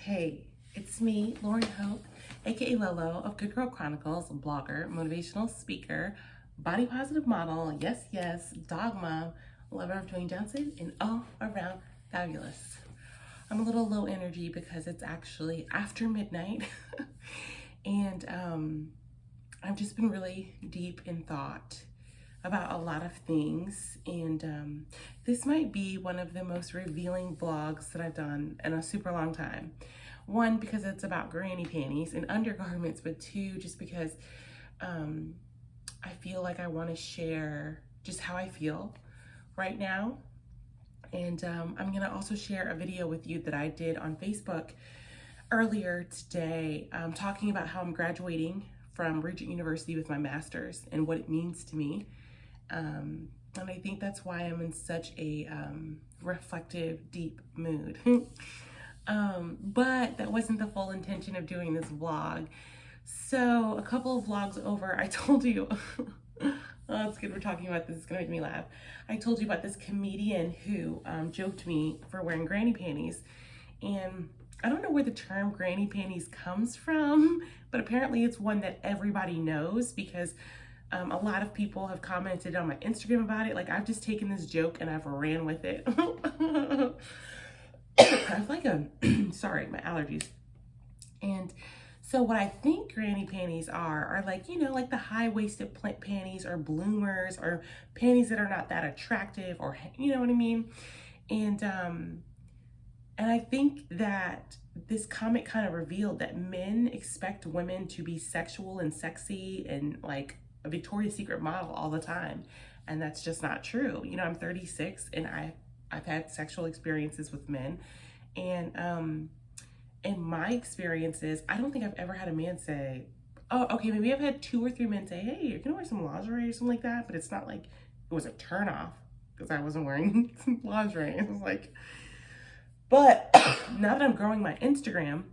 Hey, it's me, Lauren Hope, aka Lolo of Good Girl Chronicles, blogger, motivational speaker, body positive model, yes, dog mom, lover of Dwayne Johnson, and all around fabulous. I'm a little low energy because it's actually after midnight and I've just been really deep in thought about a lot of things, and this might be one of the most revealing vlogs that I've done in a super long time. One, because it's about granny panties and undergarments, but two, just because I feel like I want to share just how I feel right now. And I'm gonna also share a video with you that I did on Facebook earlier today, talking about how I'm graduating from Regent University with my master's and what it means to me. And I think that's why I'm in such a reflective, deep mood. But that wasn't the full intention of doing this vlog. So a couple of vlogs over, I told you, oh, it's good we're talking about this, it's gonna make me laugh. I told you about this comedian who joked me for wearing granny panties. And I don't know where the term granny panties comes from, but apparently it's one that everybody knows because a lot of people have commented on my Instagram about it. Like, I've just taken this joke and I've ran with it. I have like sorry, my allergies. And so what I think granny panties are like, you know, like the high-waisted panties or bloomers or panties that are not that attractive, or, you know what I mean? And I think that this comment kind of revealed that men expect women to be sexual and sexy and like a Victoria's Secret model all the time. And that's just not true. You know, I'm 36 and I've had sexual experiences with men. And in my experiences, I don't think I've ever had a man say, oh, okay, maybe I've had 2 or 3 men say, hey, you're gonna wear some lingerie or something like that. But it's not like it was a turn off because I wasn't wearing lingerie. It was like, but now that I'm growing my Instagram,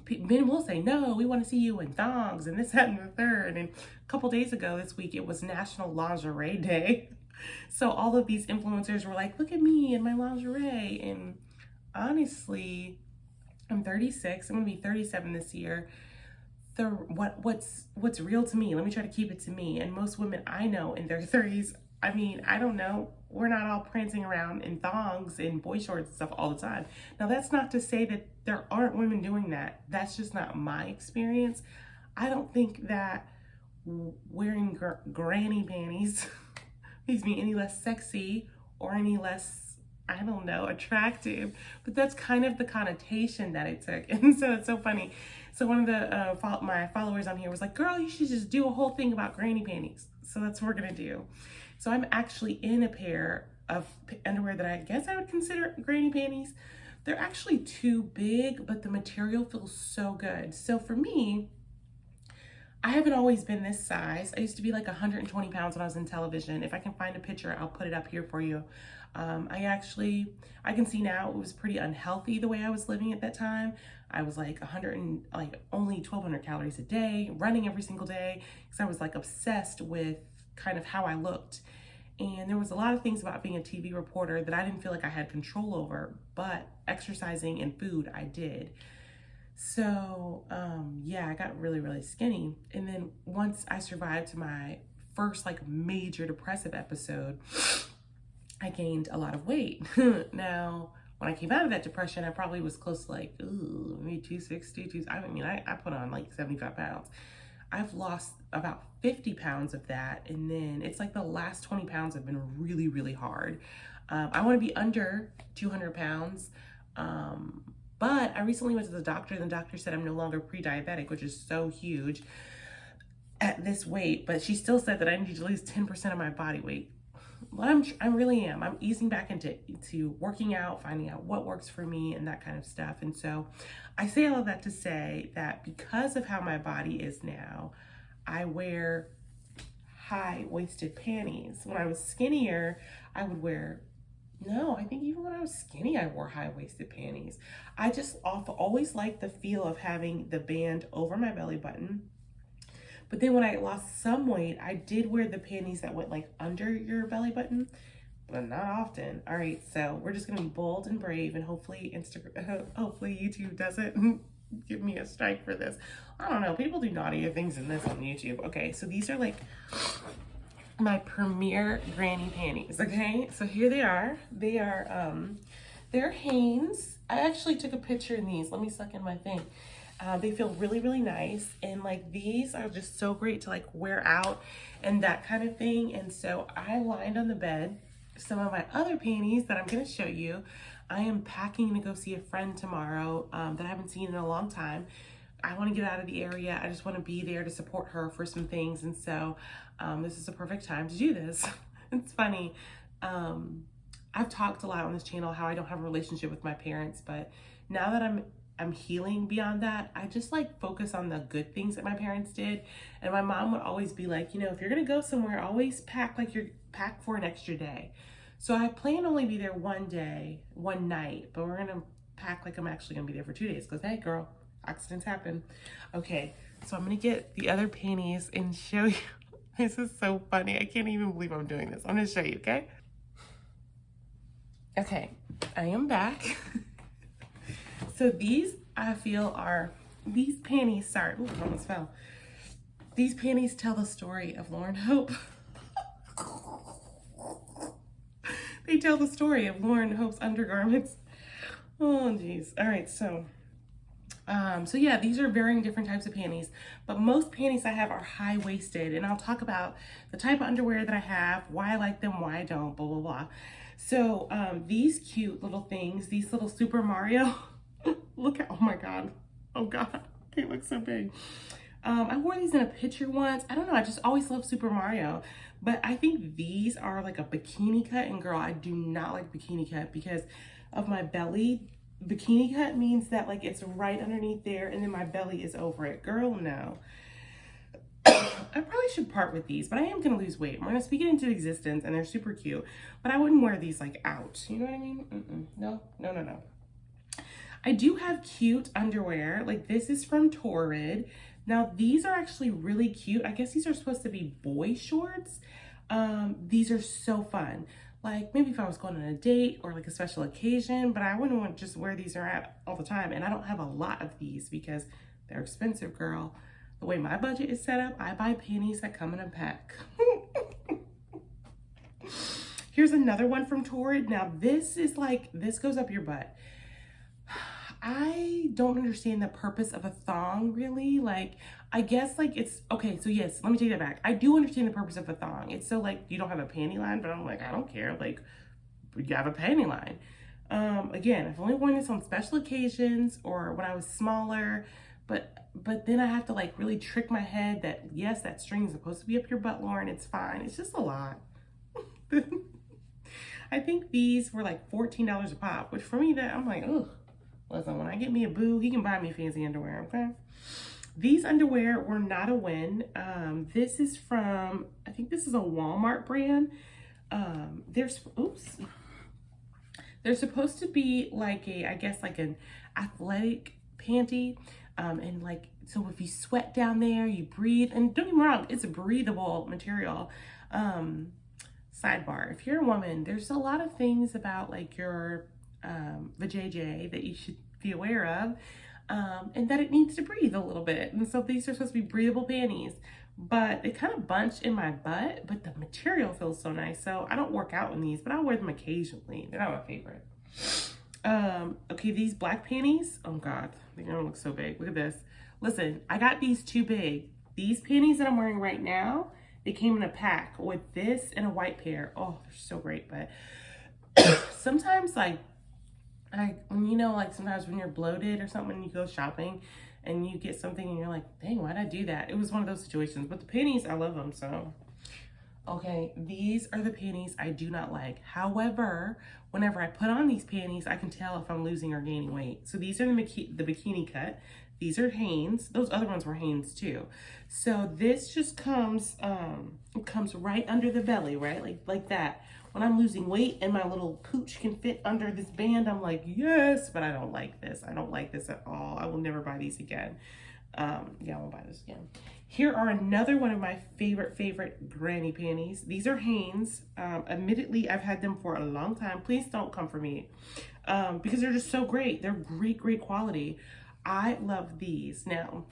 men will say, no, we want to see you in thongs and this, that, and the third. And a couple days ago this week, it was National Lingerie Day. So all of these influencers were like, look at me in my lingerie. And honestly, I'm 36. I'm going to be 37 this year. What's real to me? Let me try to keep it to me. And most women I know in their 30s, I mean, I don't know. We're not all prancing around in thongs and boy shorts and stuff all the time. Now, that's not to say that there aren't women doing that. That's just not my experience. I don't think that wearing granny panties makes me any less sexy or any less, I don't know, attractive. But that's kind of the connotation that it took. And so it's so funny. So one of the my followers on here was like, girl, you should just do a whole thing about granny panties. So that's what we're going to do. So I'm actually in a pair of underwear that I guess I would consider granny panties. They're actually too big, but the material feels so good. So for me, I haven't always been this size. I used to be like 120 pounds when I was in television. If I can find a picture, I'll put it up here for you. I can see now it was pretty unhealthy the way I was living at that time. I was like only 1,200 calories a day, running every single day, because I was like obsessed with kind of how I looked. And there was a lot of things about being a TV reporter that I didn't feel like I had control over, but exercising and food, I did. So, yeah, I got really, really skinny. And then once I survived my first like major depressive episode, I gained a lot of weight. Now, when I came out of that depression, I probably was close to like, maybe 260, I put on like 75 pounds. I've lost about 50 pounds of that. And then it's like the last 20 pounds have been really, really hard. I want to be under 200 pounds. But I recently went to the doctor and the doctor said I'm no longer pre-diabetic, which is so huge at this weight. But she still said that I need to lose 10% of my body weight. Well, I really am. I'm easing back into working out, finding out what works for me and that kind of stuff. And so I say all of that to say that because of how my body is now, I wear high-waisted panties. When I was skinnier, I would wear, no, I think even when I was skinny, I wore high-waisted panties. I just always liked the feel of having the band over my belly button. But then when I lost some weight, I did wear the panties that went like under your belly button. but not often. All right, so we're just gonna be bold and brave, and hopefully hopefully YouTube doesn't give me a strike for this. I don't know, people do naughtier things than this on YouTube. Okay, so these are like my premier granny panties. Okay, so here they are. They're Hanes. I actually took a picture in these. Let me suck in my thing. They feel really, really nice. And like these are just so great to like wear out and that kind of thing. And so I lined on the bed some of my other panties that I'm going to show you. I am packing to go see a friend tomorrow that I haven't seen in a long time. I want to get out of the area. I just want to be there to support her for some things. And so this is a perfect time to do this. It's funny. I've talked a lot on this channel how I don't have a relationship with my parents, but now that I'm healing beyond that, I just like focus on the good things that my parents did. And my mom would always be like, you know, if you're gonna go somewhere, always pack like you're packed for an extra day. So I plan to only be there one day, one night, but we're gonna pack like I'm actually gonna be there for 2 days because hey girl, accidents happen. Okay, so I'm gonna get the other panties and show you. This is so funny. I can't even believe I'm doing this. I'm gonna show you, okay? Okay, I am back. So these, I feel are, these panties, sorry, ooh, I almost fell. These panties tell the story of Lauren Hope. They tell the story of Lauren Hope's undergarments. Oh, geez. All right, so yeah, these are varying different types of panties, but most panties I have are high-waisted, and I'll talk about the type of underwear that I have, why I like them, why I don't, blah, blah, blah. So these cute little things, these little Super Mario, look at, oh my God, they look so big. I wore these in a picture once. I don't know, I just always love Super Mario, but I think these are like a bikini cut, and girl, I do not like bikini cut because of my belly. Bikini cut means that like it's right underneath there and then my belly is over it. Girl, no. I probably should part with these, but I am gonna lose weight. I'm gonna speak it into existence, and they're super cute, but I wouldn't wear these like out. You know what I mean? No. I do have cute underwear. Like this is from Torrid. Now these are actually really cute. I guess these are supposed to be boy shorts. These are so fun. Like maybe if I was going on a date or like a special occasion, but I wouldn't want to just wear these around all the time. And I don't have a lot of these because they're expensive, girl. The way my budget is set up, I buy panties that come in a pack. Here's another one from Torrid. Now this is like, this goes up your butt. I don't understand the purpose of a thong really. Like, I guess like it's, okay, so yes, let me take that back. I do understand the purpose of a thong. It's so like, you don't have a panty line, but I'm like, I don't care. Like, you have a panty line. Again, I've only worn this on special occasions or when I was smaller, but then I have to like really trick my head that yes, that string is supposed to be up your butt, Lauren. It's fine. It's just a lot. I think these were like $14 a pop, which for me that I'm like, ugh. Listen, when I get me a boo, he can buy me fancy underwear, okay? These underwear were not a win. This is from, I think this is a Walmart brand. They're supposed to be like a, I guess like an athletic panty. And like, so if you sweat down there, you breathe, and don't get me wrong, it's a breathable material. Sidebar, if you're a woman, there's a lot of things about like your vajayjay that you should be aware of, and that it needs to breathe a little bit. And so these are supposed to be breathable panties, but they kind of bunch in my butt, but the material feels so nice. So I don't work out in these, but I'll wear them occasionally. They're not my favorite. Okay, these black panties, oh God, they're gonna look so big. Look at this. Listen, I got these too big. These panties that I'm wearing right now, they came in a pack with this and a white pair. Oh, they're so great, but sometimes like, sometimes when you're bloated or something, you go shopping and you get something and you're like, dang, why'd I do that? It was one of those situations, but the panties, I love them, so. Okay, these are the panties I do not like. However, whenever I put on these panties, I can tell if I'm losing or gaining weight. So these are the bikini cut. These are Hanes. Those other ones were Hanes too. So this just comes, it comes right under the belly, right? Like that. When I'm losing weight and my little pooch can fit under this band, I'm like, yes, but I don't like this. I don't like this at all. I will never buy these again. Yeah, I won't buy this again. Here are another one of my favorite granny panties. These are Hanes. Admittedly, I've had them for a long time. Please don't come for me because they're just so great. They're great quality. I love these. Now,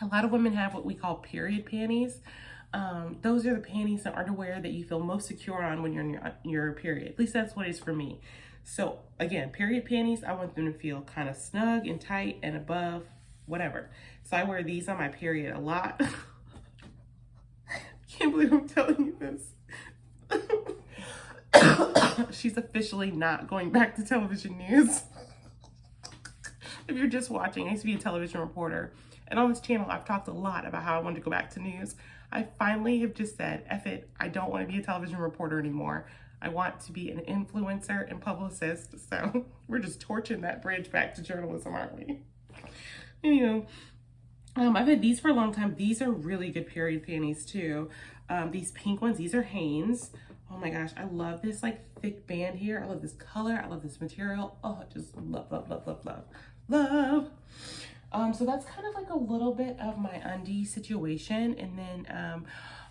a lot of women have what we call period panties. Those are the panties and underwear that you feel most secure on when you're in your period. At least that's what it is for me. So again, period panties, I want them to feel kind of snug and tight and above whatever. So I wear these on my period a lot. Can't believe I'm telling you this. She's officially not going back to television news. If you're just watching, I used to be a television reporter. And on this channel, I've talked a lot about how I wanted to go back to news. I finally have just said, F it, I don't want to be a television reporter anymore. I want to be an influencer and publicist. So we're just torching that bridge back to journalism, aren't we? Anyway, I've had these for a long time. These are really good period panties too. These pink ones, these are Hanes. Oh my gosh, I love this like thick band here. I love this color. I love this material. Oh, just love. So that's kind of like a little bit of my undie situation. And then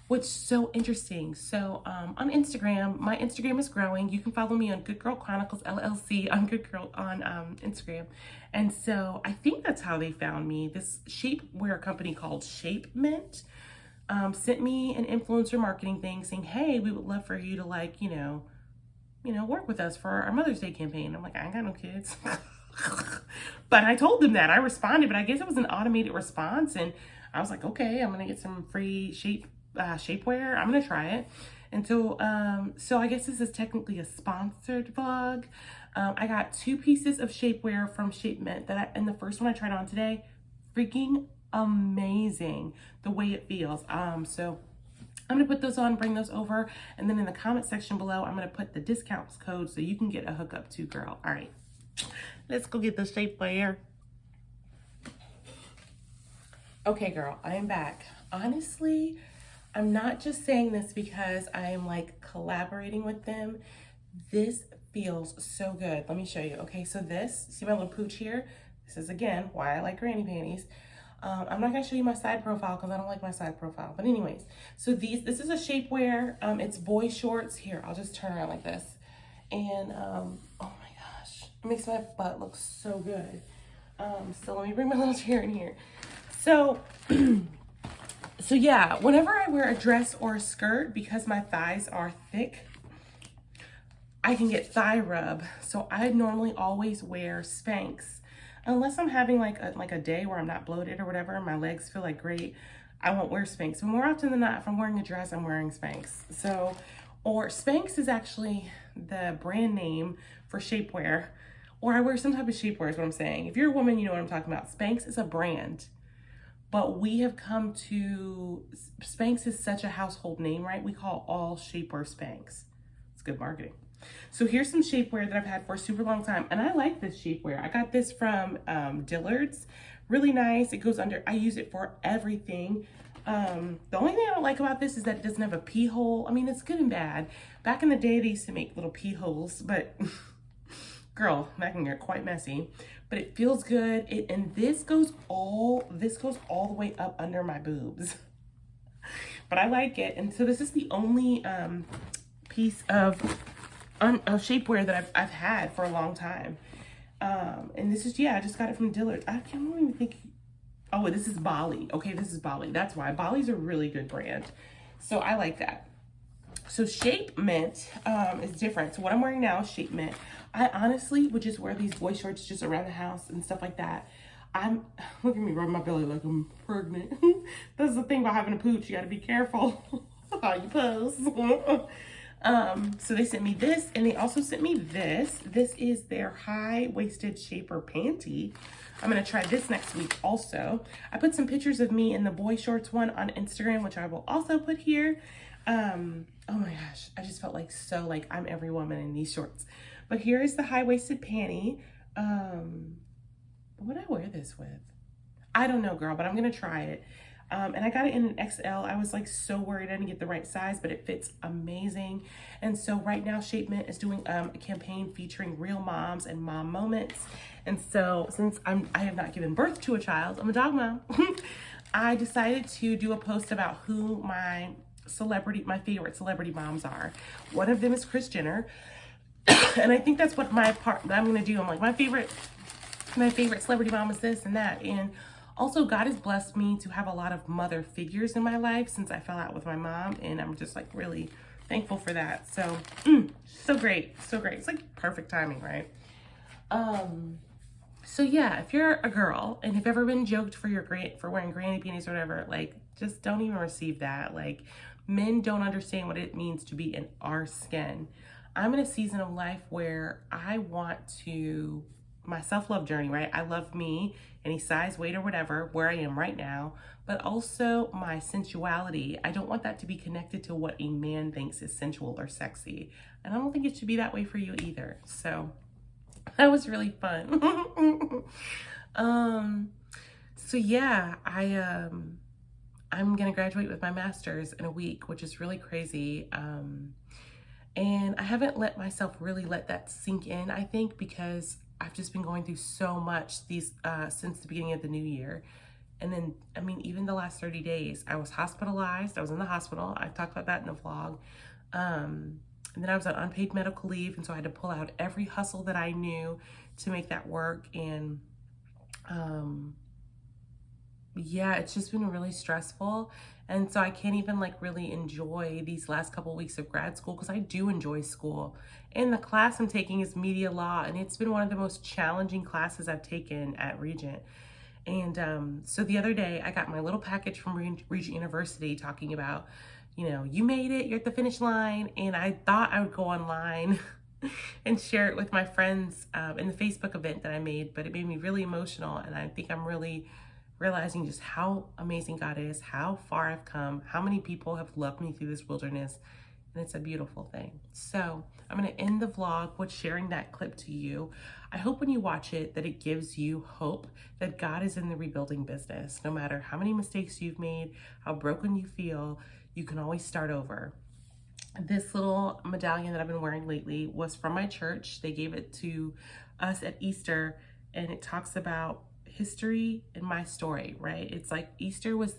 what's so interesting, so on Instagram, my Instagram is growing. You can follow me on Good Girl Chronicles LLC on Good Girl on Instagram. And so I think that's how they found me. This shapewear company called Shape Mint sent me an influencer marketing thing saying, hey, we would love for you to like, you know, work with us for our Mother's Day campaign. I'm like, I ain't got no kids. But I told them that. I responded, but I guess it was an automated response. And I was like, okay, I'm going to get some free shapewear. I'm going to try it. And so I guess this is technically a sponsored vlog. I got 2 pieces of shapewear from Shape Mint and the first one I tried on today, freaking amazing the way it feels. So I'm going to put those on, bring those over. And then in the comment section below, I'm going to put the discounts code so you can get a hookup too, girl. All right. Let's go get the shapewear. Okay, girl, I am back. Honestly, I'm not just saying this because I am like collaborating with them. This feels so good. Let me show you. Okay, so this, see my little pooch here? This is again why I like granny panties. I'm not gonna show you my side profile because I don't like my side profile. But anyways, so this is a shapewear. It's boy shorts. Here, I'll just turn around like this. And oh my gosh, it makes my butt look so good. So let me bring my little chair in here. So, so yeah, whenever I wear a dress or a skirt, because my thighs are thick, I can get thigh rub. So I normally always wear Spanx. Unless I'm having like a day where I'm not bloated or whatever, and my legs feel like great, I won't wear Spanx. But more often than not, if I'm wearing a dress, I'm wearing Spanx. So, or Spanx is actually the brand name for shapewear. Or I wear some type of shapewear is what I'm saying. If you're a woman, you know what I'm talking about. Spanx is a brand. But we have come to, Spanx is such a household name, right? We call all shapewear Spanx. It's good marketing. So here's some shapewear that I've had for a super long time. And I like this shapewear. I got this from Dillard's. Really nice. It goes under, I use it for everything. The only thing I don't like about this is that it doesn't have a pee hole. I mean, it's good and bad. Back in the day, they used to make little pee holes, but girl, that can get quite messy. But it feels good. And this goes all the way up under my boobs. But I like it. And so this is the only piece of shapewear that I've had for a long time. And this is, yeah, I just got it from Dillard's. I don't even think, oh, this is Bali. Okay, this is Bali. That's why. Bali's a really good brand. So I like that. So Shape Mint is different. So what I'm wearing now is Shape Mint. I honestly would just wear these boy shorts just around the house and stuff like that. Look at me rubbing my belly like I'm pregnant. That's the thing about having a pooch. You got to be careful how you pose. So they sent me this, and they also sent me this. This is their high-waisted shaper panty. I'm going to try this next week also. I put some pictures of me in the boy shorts one on Instagram, which I will also put here. Oh my gosh, I just felt like I'm every woman in these shorts. But here is the high-waisted panty. What would I wear this with? I don't know, girl, but I'm going to try it. And I got it in an XL. I was like so worried I didn't get the right size, but it fits amazing. And so right now Shapement is doing a campaign featuring real moms and mom moments. And so since I have not given birth to a child, I'm a dog mom. I decided to do a post about who my favorite celebrity moms are. One of them is Kris Jenner. And I think that's what my part that I'm gonna do. I'm like, my favorite celebrity mom is this and that. And also, God has blessed me to have a lot of mother figures in my life since I fell out with my mom, and I'm just like really thankful for that. So, so great, so great. It's like perfect timing, right? So yeah, if you're a girl and have ever been joked for wearing granny panties or whatever, like just don't even receive that. Like, men don't understand what it means to be in our skin. I'm in a season of life where I want to my self-love journey, right? I love me, any size, weight, or whatever, where I am right now, but also my sensuality. I don't want that to be connected to what a man thinks is sensual or sexy. And I don't think it should be that way for you either. So that was really fun. So yeah, I'm gonna graduate with my master's in a week, which is really crazy. And I haven't let myself really let that sink in, I think, because I've just been going through so much since the beginning of the new year. And then, I mean, even the last 30 days, I was hospitalized. I was in the hospital. I talked about that in a vlog. And then I was on unpaid medical leave. And so I had to pull out every hustle that I knew to make that work. And yeah, it's just been really stressful. And so I can't even like really enjoy these last couple of weeks of grad school, because I do enjoy school. And the class I'm taking is media law, and it's been one of the most challenging classes I've taken at Regent. And so the other day I got my little package from Regent University talking about, you know, you made it, you're at the finish line. And I thought I would go online and share it with my friends in the Facebook event that I made, but it made me really emotional. And I think I'm really realizing just how amazing God is, how far I've come, how many people have loved me through this wilderness, and it's a beautiful thing. So I'm gonna end the vlog with sharing that clip to you. I hope when you watch it that it gives you hope that God is in the rebuilding business. No matter how many mistakes you've made, how broken you feel, you can always start over. This little medallion that I've been wearing lately was from my church. They gave it to us at Easter, and it talks about history and my story, right? It's like Easter was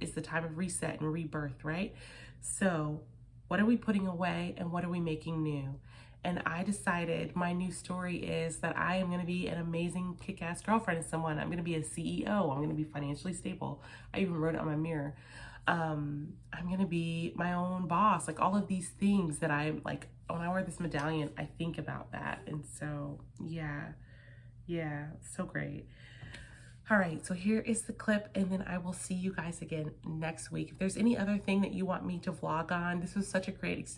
is the time of reset and rebirth, right? So what are we putting away and what are we making new? And I decided my new story is that I am going to be an amazing kick-ass girlfriend to someone. I'm going to be a CEO. I'm going to be financially stable. I even wrote it on my mirror. I'm going to be my own boss. Like all of these things that I like, when I wear this medallion, I think about that. And so, yeah, so great. All right, so here is the clip, and then I will see you guys again next week. If there's any other thing that you want me to vlog on, this was such a great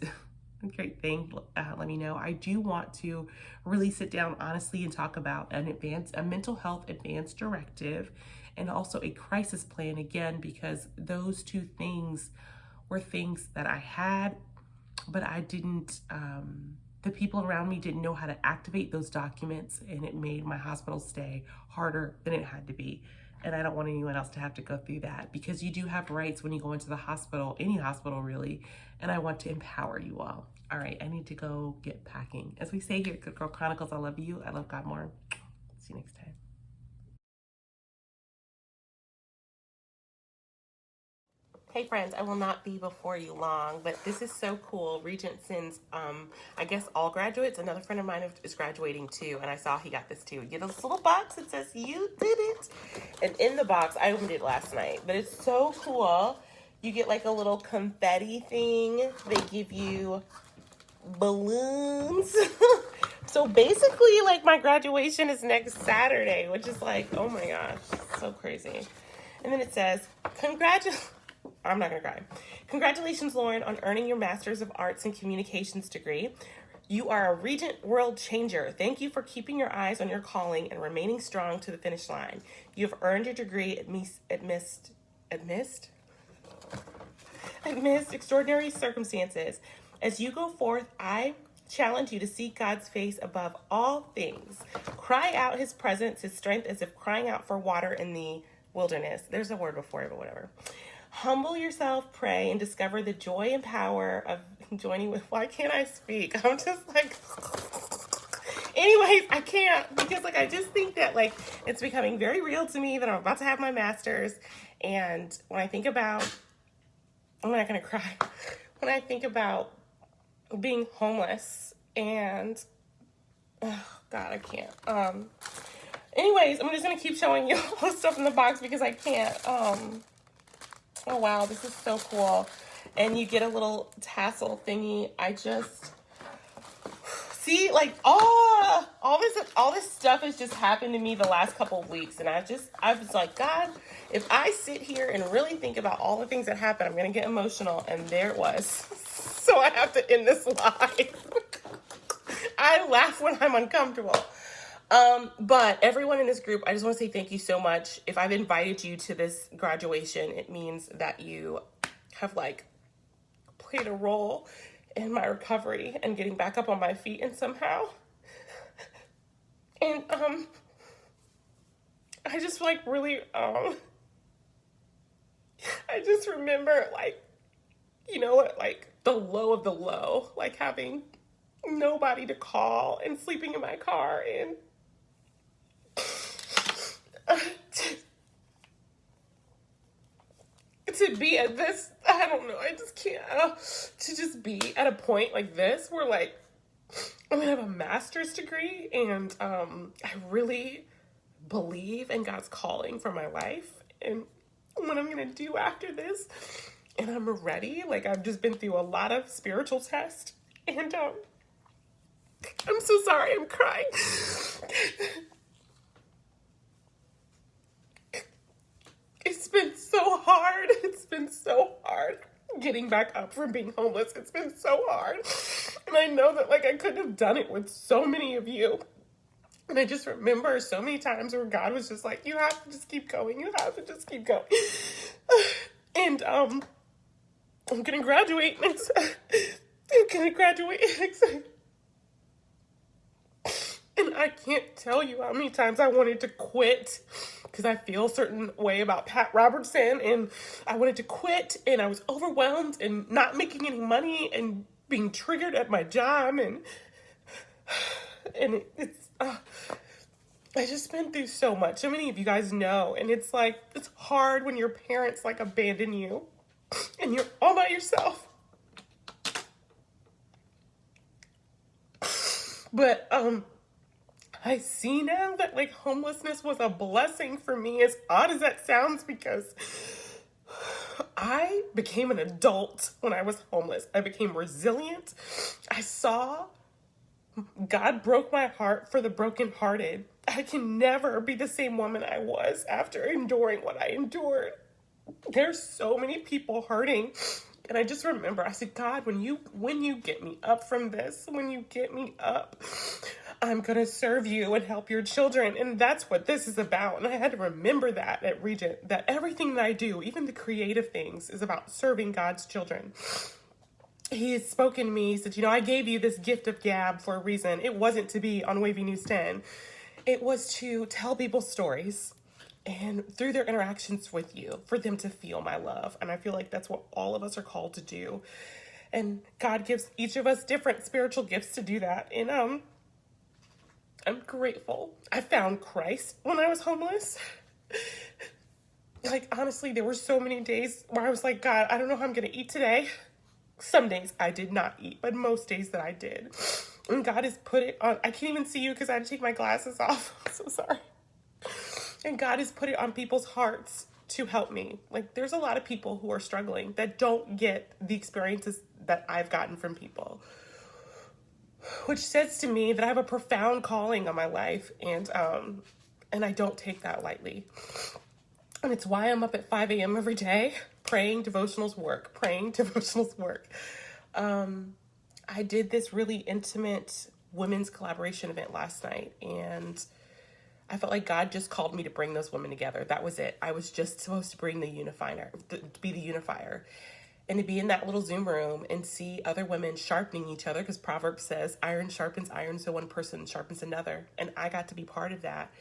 thing, let me know. I do want to really sit down honestly and talk about a mental health advance directive and also a crisis plan again, because those two things were things that I had, but I didn't, the people around me didn't know how to activate those documents, and it made my hospital stay harder than it had to be. And I don't want anyone else to have to go through that, because you do have rights when you go into the hospital, any hospital really, and I want to empower you all. All right, I need to go get packing. As we say here at Good Girl Chronicles, I love you. I love God more. See you next time. Hey friends, I will not be before you long, but this is so cool. Regent sends, I guess all graduates. Another friend of mine is graduating too, and I saw he got this too. You get this little box that says, "You did it." And in the box, I opened it last night, but it's so cool. You get like a little confetti thing. They give you balloons. So basically, like, my graduation is next Saturday, which is like, oh my gosh, so crazy. And then it says, I'm not gonna cry. Congratulations, Lauren, on earning your Master's of Arts in Communications degree. You are a Regent world changer. Thank you for keeping your eyes on your calling and remaining strong to the finish line. You have earned your degree amidst extraordinary circumstances. As you go forth, I challenge you to seek God's face above all things. Cry out his presence, his strength, as if crying out for water in the wilderness. There's a word before it, but whatever. Humble yourself, pray, and discover the joy and power of joining with. Why can't I speak? I'm just like. Anyways, I can't, because like I just think that like it's becoming very real to me that I'm about to have my master's. And when I think about, I'm not gonna cry. When I think about being homeless and oh God, I can't. Anyways, I'm just gonna keep showing you all the stuff in the box because I can't. Oh wow, this is so cool. And you get a little tassel thingy. I just see like all this stuff has just happened to me the last couple of weeks, and I was like, God, if I sit here and really think about all the things that happened, I'm gonna get emotional, and there it was. So I have to end this live. I laugh when I'm uncomfortable. But everyone in this group, I just want to say thank you so much. If I've invited you to this graduation, it means that you have like played a role in my recovery and getting back up on my feet and somehow. And, I just like really, I just remember like, you know what, like the low of the low, like having nobody to call and sleeping in my car and to be at this, I don't know, I just can't, to just be at a point like this where like, I'm gonna have a master's degree and I really believe in God's calling for my life and what I'm gonna do after this. And I'm ready, like I've just been through a lot of spiritual tests and I'm so sorry, I'm crying. It's been so hard. It's been so hard getting back up from being homeless. It's been so hard. And I know that like I couldn't have done it with so many of you. And I just remember so many times where God was just like, you have to just keep going. You have to just keep going. And I'm going to graduate next. I'm going to graduate next. And I can't tell you how many times I wanted to quit because I feel a certain way about Pat Robertson, and I wanted to quit, and I was overwhelmed and not making any money and being triggered at my job, and it's I just been through so much. So many of you guys know, and it's like it's hard when your parents like abandon you and you're all by yourself. But I see now that like homelessness was a blessing for me, as odd as that sounds, because I became an adult when I was homeless. I became resilient. I saw God broke my heart for the brokenhearted. I can never be the same woman I was after enduring what I endured. There's so many people hurting. And I just remember, I said, God, when you get me up from this, when you get me up, I'm going to serve you and help your children. And that's what this is about. And I had to remember that at Regent, that everything that I do, even the creative things, is about serving God's children. He has spoken to me. He said, I gave you this gift of gab for a reason. It wasn't to be on Wavy News 10. It was to tell people stories. And through their interactions with you, for them to feel my love. And I feel like that's what all of us are called to do. And God gives each of us different spiritual gifts to do that. And I'm grateful. I found Christ when I was homeless. Like, honestly, there were so many days where I was like, God, I don't know how I'm going to eat today. Some days I did not eat, but most days that I did. And God has put it on. I can't even see you because I had to take my glasses off. I'm so sorry. And God has put it on people's hearts to help me. Like, there's a lot of people who are struggling that don't get the experiences that I've gotten from people. Which says to me that I have a profound calling on my life. And I don't take that lightly. And it's why I'm up at 5 a.m. every day, praying devotionals work. I did this really intimate women's collaboration event last night. And I felt like God just called me to bring those women together. That was it. I was just supposed to bring to be the unifier, and to be in that little Zoom room and see other women sharpening each other, because Proverbs says iron sharpens iron, so one person sharpens another. And I got to be part of that.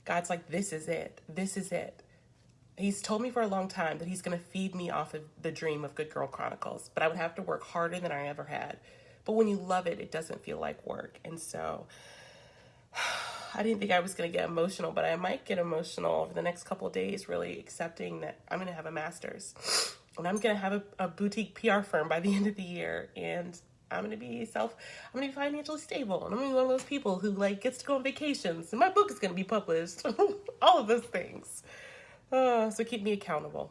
God's like, this is it. This is it. He's told me for a long time that he's going to feed me off of the dream of Good Girl Chronicles, but I would have to work harder than I ever had. But when you love it, it doesn't feel like work. And so I didn't think I was going to get emotional, but I might get emotional over the next couple of days, really accepting that I'm going to have a master's and I'm going to have a boutique PR firm by the end of the year. And I'm going to be financially stable. And I'm going to be one of those people who like gets to go on vacations and my book is going to be published. All of those things. So keep me accountable.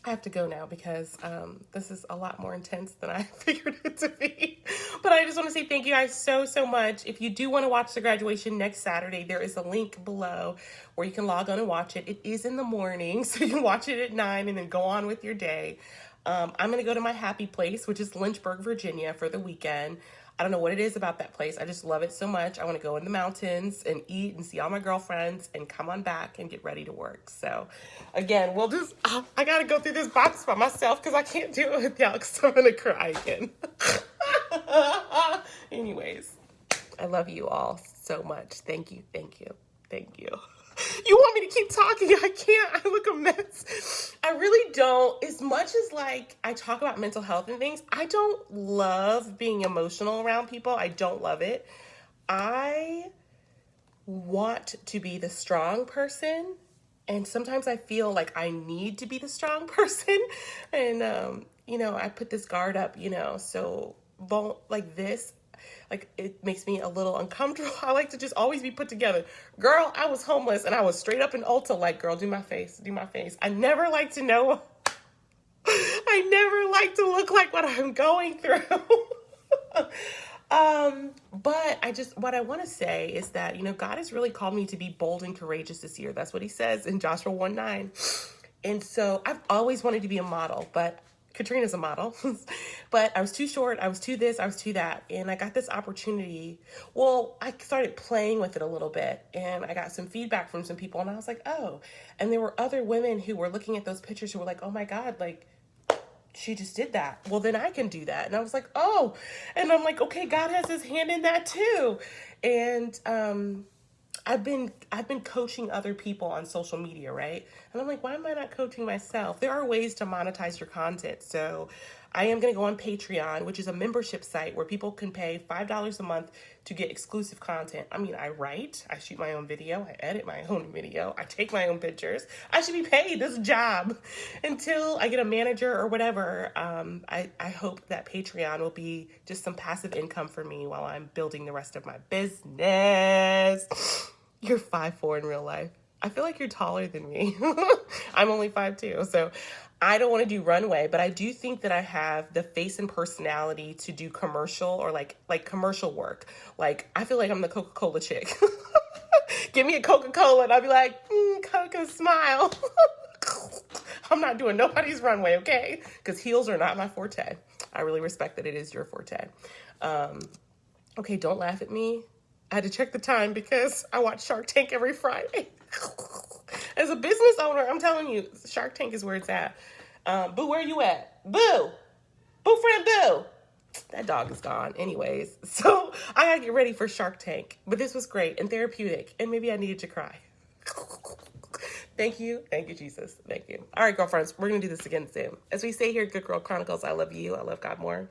I have to go now because this is a lot more intense than I figured it to be. But I just want to say thank you guys so, so much. If you do want to watch the graduation next Saturday, there is a link below where you can log on and watch it. It is in the morning, so you can watch it at 9 and then go on with your day. I'm going to go to my happy place, which is Lynchburg, Virginia, for the weekend. I don't know what it is about that place. I just love it so much. I want to go in the mountains and eat and see all my girlfriends and come on back and get ready to work. So again, I got to go through this box by myself because I can't do it with y'all because I'm going to cry again. Anyways, I love you all so much. Thank you. Thank you. Thank you. You want me to keep talking? I can't. I look a mess. I really don't. As much as like I talk about mental health and things, I don't love being emotional around people. I don't love it. I want to be the strong person. And sometimes I feel like I need to be the strong person. And, I put this guard up, so like this. Like, it makes me a little uncomfortable. I like to just always be put together. Girl, I was homeless and I was straight up in Ulta like, girl, do my face. I never like to know. I never like to look like what I'm going through. But what I want to say is that, God has really called me to be bold and courageous this year. That's what he says in Joshua 1:9. And so I've always wanted to be a model, but Katrina's a model, but I was too short. I was too this, I was too that. And I got this opportunity. Well, I started playing with it a little bit and I got some feedback from some people and I was like, oh, and there were other women who were looking at those pictures who were like, oh my God, like she just did that. Well, then I can do that. And I was like, oh, and I'm like, okay, God has his hand in that too. And, I've been coaching other people on social media, right? And I'm like, why am I not coaching myself? There are ways to monetize your content. So I am going to go on Patreon, which is a membership site where people can pay $5 a month to get exclusive content. I mean, I write, I shoot my own video, I edit my own video, I take my own pictures. I should be paid this job until I get a manager or whatever. I hope that Patreon will be just some passive income for me while I'm building the rest of my business. You're 5'4" in real life. I feel like you're taller than me. I'm only 5'2", so I don't want to do runway, but I do think that I have the face and personality to do commercial or like commercial work. Like, I feel like I'm the Coca-Cola chick. Give me a Coca-Cola and I'll be like, Coca, smile. I'm not doing nobody's runway, okay? Because heels are not my forte. I really respect that it is your forte. Okay, don't laugh at me. I had to check the time because I watch Shark Tank every Friday. As a business owner, I'm telling you, Shark Tank is where it's at. Boo, where you at? Boo! Boo friend, Boo! That dog is gone anyways. So I gotta get ready for Shark Tank. But this was great and therapeutic. And maybe I needed to cry. Thank you. Thank you, Jesus. Thank you. All right, girlfriends, we're gonna do this again soon. As we say here at Good Girl Chronicles, I love you. I love God more.